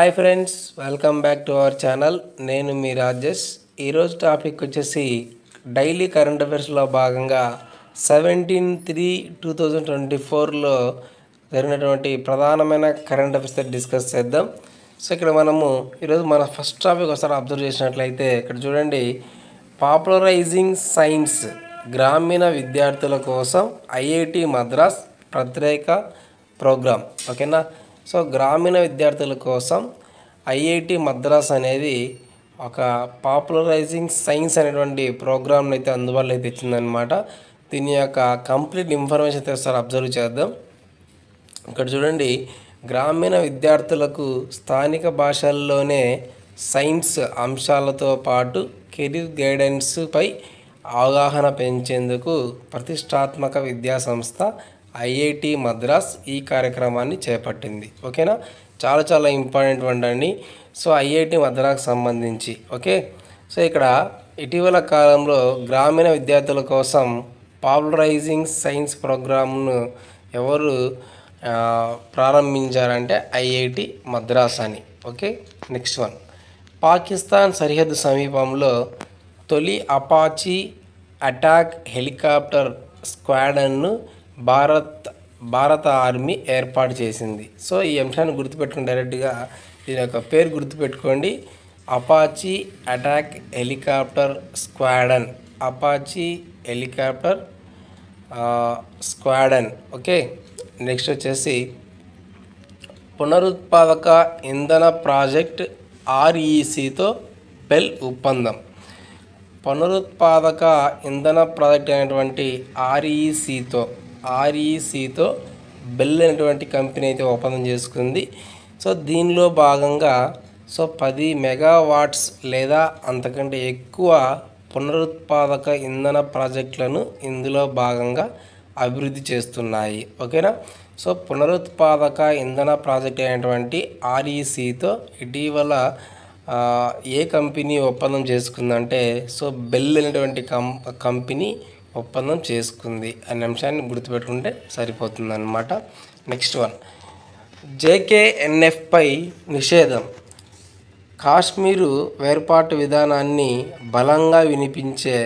Hi friends, welcome back to our channel. నేను మీ రాజేష్. ఈరోజు topic వచ్చేసి డైలీ కరెంట్ అఫైర్స్లో భాగంగా 17/3/2024లో జరిగినటువంటి ప్రధానమైన కరెంట్ అఫైర్స్ డిస్కస్ చేద్దాం. సో ఇక్కడ మనము ఈరోజు మన ఫస్ట్ టాపిక్ ఒకసారి అబ్జర్వ్ చేసినట్లయితే ఇక్కడ చూడండి, పాపులరైజింగ్ సైన్స్ గ్రామీణ విద్యార్థుల కోసం ఐఐటి మద్రాస్ ప్రత్యేక ప్రోగ్రామ్. ఓకేనా. సో గ్రామీణ విద్యార్థుల కోసం ఐఐటి మద్రాస్ అనేది ఒక పాపులరైజింగ్ సైన్స్ అనేటువంటి ప్రోగ్రామ్ని అయితే అందుబాటులో అయితే ఇచ్చిందనమాట. దీని యొక్క కంప్లీట్ ఇన్ఫర్మేషన్ అయితే ఒకసారి అబ్జర్వ్ చేద్దాం. ఇక్కడ చూడండి, గ్రామీణ విద్యార్థులకు స్థానిక భాషల్లోనే సైన్స్ అంశాలతో పాటు కెరీర్ గైడెన్స్పై అవగాహన పెంచేందుకు ప్రతిష్టాత్మక విద్యా సంస్థ ఐఐటి మద్రాస్ ఈ కార్యక్రమాన్ని చేపట్టింది. ఓకేనా, చాలా ఇంపార్టెంట్ అండి. సో ఐఐటి మద్రాస్కి సంబంధించి ఓకే. సో ఇక్కడ ఇటీవల కాలంలో గ్రామీణ విద్యార్థుల కోసం పాపులరైజింగ్ సైన్స్ ప్రోగ్రామ్ను ఎవరు ప్రారంభించారంటే ఐఐటి మద్రాస్ అని. ఓకే, నెక్స్ట్ వన్, పాకిస్తాన్ సరిహద్దు సమీపంలో తొలి అపాచీ అటాక్ హెలికాప్టర్ స్క్వాడ్రన్ను భారత ఆర్మీ ఏర్పాటు చేసింది. సో ఈ అంశాన్ని గుర్తుపెట్టుకుని డైరెక్ట్గా దీని యొక్క పేరు గుర్తుపెట్టుకోండి, Apache attack helicopter squadron, Apache helicopter squadron. Okay, next వచ్చేసి పునరుత్పాదక ఇంధన ప్రాజెక్ట్ ఆర్ఈసితో బెల్ ఒప్పందం. పునరుత్పాదక ఇంధన ప్రాజెక్ట్ అనేటువంటి ఆర్ఈసితో బెల్ అనేటువంటి కంపెనీ అయితే ఒప్పందం చేసుకుంది. సో దీనిలో భాగంగా 10 మెగావాట్స్ లేదా అంతకంటే ఎక్కువ పునరుత్పాదక ఇంధన ప్రాజెక్టులను ఇందులో భాగంగా అభివృద్ధి చేస్తున్నాయి. ఓకేనా. సో పునరుత్పాదక ఇంధన ప్రాజెక్ట్ అయినటువంటి ఆర్ఈసితో ఇటీవల ఏ కంపెనీ ఒప్పందం చేసుకుందంటే బెల్ అనేటువంటి కంపెనీ ఒప్పందం చేసుకుంది అనే అంశాన్ని గుర్తుపెట్టుకుంటే సరిపోతుంది అన్నమాట. నెక్స్ట్ వన్, జేకేఎన్ఎఫ్పై నిషేధం. కాశ్మీరు వేర్పాటు విధానాన్ని బలంగా వినిపించే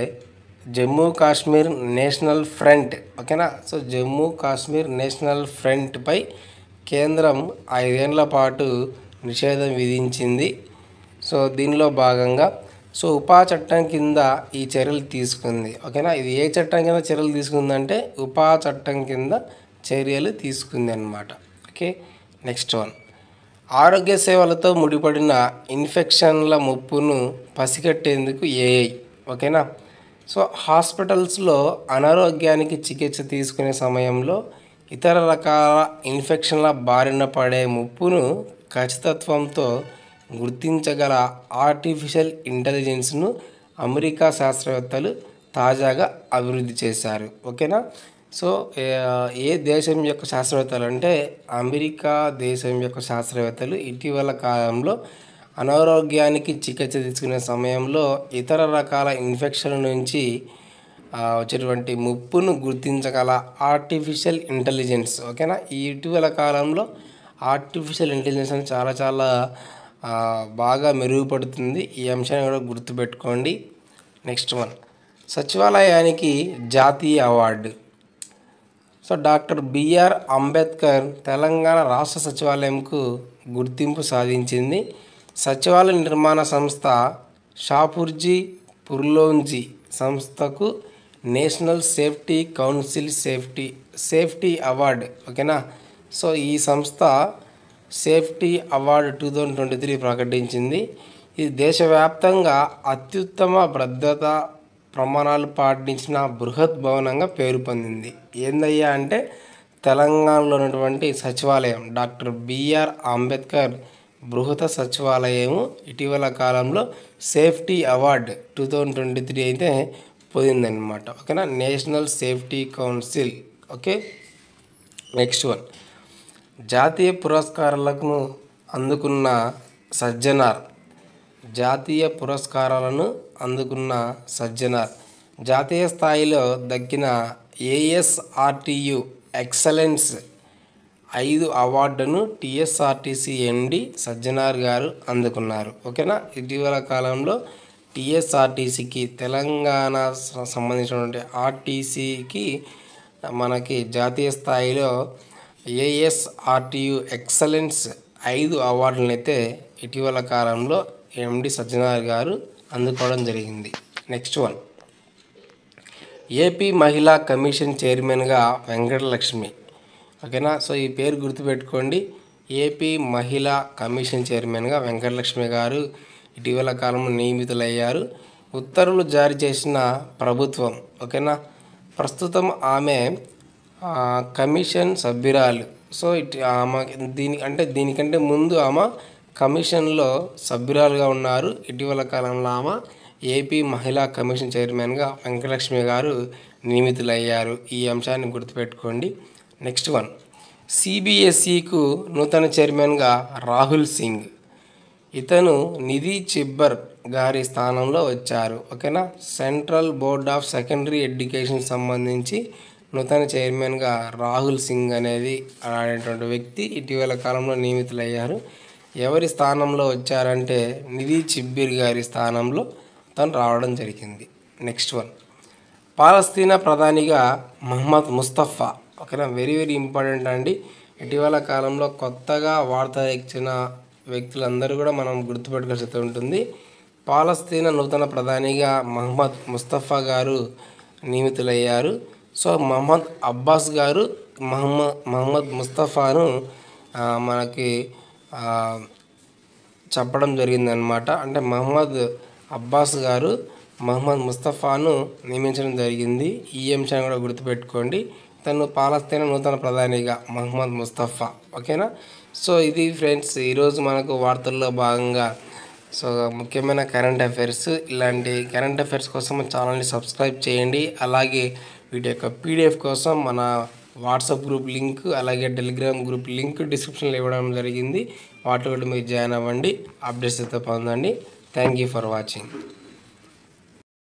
జమ్మూ కాశ్మీర్ నేషనల్ ఫ్రంట్. ఓకేనా. సో జమ్మూ కాశ్మీర్ నేషనల్ ఫ్రంట్పై కేంద్రం 5 ఏళ్ల పాటు నిషేధం విధించింది. సో దీనిలో భాగంగా ఉపా చట్టం కింద ఈ చర్యలు తీసుకుంది. ఓకేనా. ఇది ఏ చట్టం కింద చర్యలు తీసుకుందంటే ఉపా చట్టం కింద చర్యలు తీసుకుంది అన్నమాట. ఓకే, నెక్స్ట్ వన్, ఆరోగ్య సేవలతో ముడిపడిన ఇన్ఫెక్షన్ల ముప్పును పసిగట్టేందుకు ఏఐ. ఓకేనా. సో హాస్పిటల్స్లో అనారోగ్యానికి చికిత్స తీసుకునే సమయంలో ఇతర రకాల ఇన్ఫెక్షన్ల బారిన పడే ముప్పును ఖచ్చితత్వంతో గుర్తించగల ఆర్టిఫిషియల్ ఇంటెలిజెన్స్ను అమెరికా శాస్త్రవేత్తలు తాజాగా అభివృద్ధి చేశారు. ఓకేనా. సో ఏ దేశం యొక్క శాస్త్రవేత్తలు అంటే అమెరికా దేశం యొక్క శాస్త్రవేత్తలు ఇటీవల కాలంలో అనారోగ్యానికి చికిత్స తీసుకునే సమయంలో ఇతర రకాల ఇన్ఫెక్షన్ల నుంచి వచ్చేటువంటి ముప్పును గుర్తించగల ఆర్టిఫిషియల్ ఇంటెలిజెన్స్. ఓకేనా. ఈ ఇటీవల కాలంలో ఆర్టిఫిషియల్ ఇంటెలిజెన్స్ అని చాలా బాగా మెరుగుపడుతుంది. ఈ అంశాన్ని కూడా గుర్తుపెట్టుకోండి. నెక్స్ట్ వన్, సచివాలయానికి జాతీయ అవార్డు. So doctor B R Ambedkar Telangana రాష్ట్ర సచివాలయంకు గుర్తింపు సాధించింది. సచివాలయ నిర్మాణ సంస్థ షాపూర్జీ పుర్లోంజీ సంస్థకు national safety council safety award. ఓకేనా. సో ఈ సంస్థ సేఫ్టీ అవార్డు 2023 ప్రకటించింది. ఇది దేశవ్యాప్తంగా అత్యుత్తమ భద్రతా ప్రమాణాలు పాటించిన బృహత్ భవనంగా పేరు పొందింది. ఏందయ్యా అంటే తెలంగాణలో ఉన్నటువంటి సచివాలయం డాక్టర్ బిఆర్ అంబేద్కర్ బృహత సచివాలయము ఇటీవల కాలంలో సేఫ్టీ అవార్డు 2023 అయితే పొందిందనమాట. ఓకేనా, national safety council. Okay, next one, జాతీయ పురస్కారాలను అందుకున్న సజ్జనార్. జాతీయ స్థాయిలో దక్కిన ఏఎస్ఆర్టీయు ఎక్సలెన్స్ 5 అవార్డును టీఎస్ఆర్టీసీ ఎండి సజ్జనార్ గారు అందుకున్నారు. ఓకేనా. ఇటీవల కాలంలో టీఎస్ఆర్టీసీకి తెలంగాణ సంబంధించినటువంటి ఆర్టీసీకి మనకి జాతీయ స్థాయిలో ఏఎస్ఆర్టీయు ఎక్సలెన్స్ 5 అవార్డులను అయితే ఇటీవల కాలంలో ఎండి సజ్జనార్ గారు అందుకోవడం జరిగింది. నెక్స్ట్ వన్, ఏపీ మహిళా కమిషన్ చైర్మన్గా వెంకటలక్ష్మి. ఓకేనా. సో ఈ పేరు గుర్తుపెట్టుకోండి. ఏపీ మహిళా కమిషన్ చైర్మన్గా వెంకటలక్ష్మి గారు ఇటీవల కాలంలో నియమితులయ్యారు. ఉత్తర్వులు జారీ చేసిన ప్రభుత్వం. ఓకేనా. ప్రస్తుతం ఆమె కమిషన్ సభ్యురాలు. సో ఆమె దీనికంటే ముందు ఆమె కమిషన్లో సభ్యురాలుగా ఉన్నారు. ఇటీవల కాలంలో ఆమె ఏపీ మహిళా కమిషన్ చైర్మన్గా వెంకటలక్ష్మి గారు నియమితులయ్యారు. ఈ అంశాన్ని గుర్తుపెట్టుకోండి. నెక్స్ట్ వన్, సిబిఎస్ఈకు నూతన చైర్మన్గా రాహుల్ సింగ్. ఇతను నిధి చిబ్బర్ గారి స్థానంలో వచ్చారు. ఓకేనా. Central board of secondary education సంబంధించి నూతన చైర్మన్గా రాహుల్ సింగ్ అనేటువంటి వ్యక్తి ఇటీవల కాలంలో నియమితులయ్యారు. ఎవరి స్థానంలో వచ్చారంటే నిధి చిబ్బర్ గారి స్థానంలో తను రావడం జరిగింది. నెక్స్ట్ వన్, పాలస్తీనా ప్రధానిగా మహమ్మద్ ముస్తఫా. ఓకేనా. వెరీ వెరీ ఇంపార్టెంట్ అండి. ఇటీవల కాలంలో కొత్తగా వార్త ఇచ్చిన వ్యక్తులందరూ కూడా మనం గుర్తుపెట్టుకోవాల్సి ఉంటుంది. పాలస్తీనా నూతన ప్రధానిగా మహమ్మద్ ముస్తఫా గారు నియమితులయ్యారు. సో మహమ్మద్ అబ్బాస్ గారు మహమ్మద్ ముస్తఫాను మనకి చెప్పడం జరిగిందనమాట. అంటే మహమ్మద్ అబ్బాస్ గారు మహమ్మద్ ముస్తఫాను నియమించడం జరిగింది. ఈ అంశాన్ని కూడా గుర్తుపెట్టుకోండి. తను పాలస్తీనా నూతన ప్రధానిగా మహమ్మద్ ముస్తఫా. ఓకేనా. సో ఇది ఫ్రెండ్స్ ఈరోజు మనకు వార్తల్లో భాగంగా సో ముఖ్యమైన కరెంట్ అఫైర్స్. ఇలాంటి కరెంట్ అఫైర్స్ కోసం ఛానల్ని సబ్స్క్రైబ్ చేయండి. అలాగే వీటి యొక్క పీడిఎఫ్ కోసం మన వాట్సాప్ గ్రూప్ లింక్ అలాగే టెలిగ్రామ్ గ్రూప్ లింక్ డిస్క్రిప్షన్లో ఇవ్వడం జరిగింది. వాటిలో కూడా మీరు జాయిన్ అవ్వండి. అప్డేట్స్ అయితే పొందండి. Thank you for watching.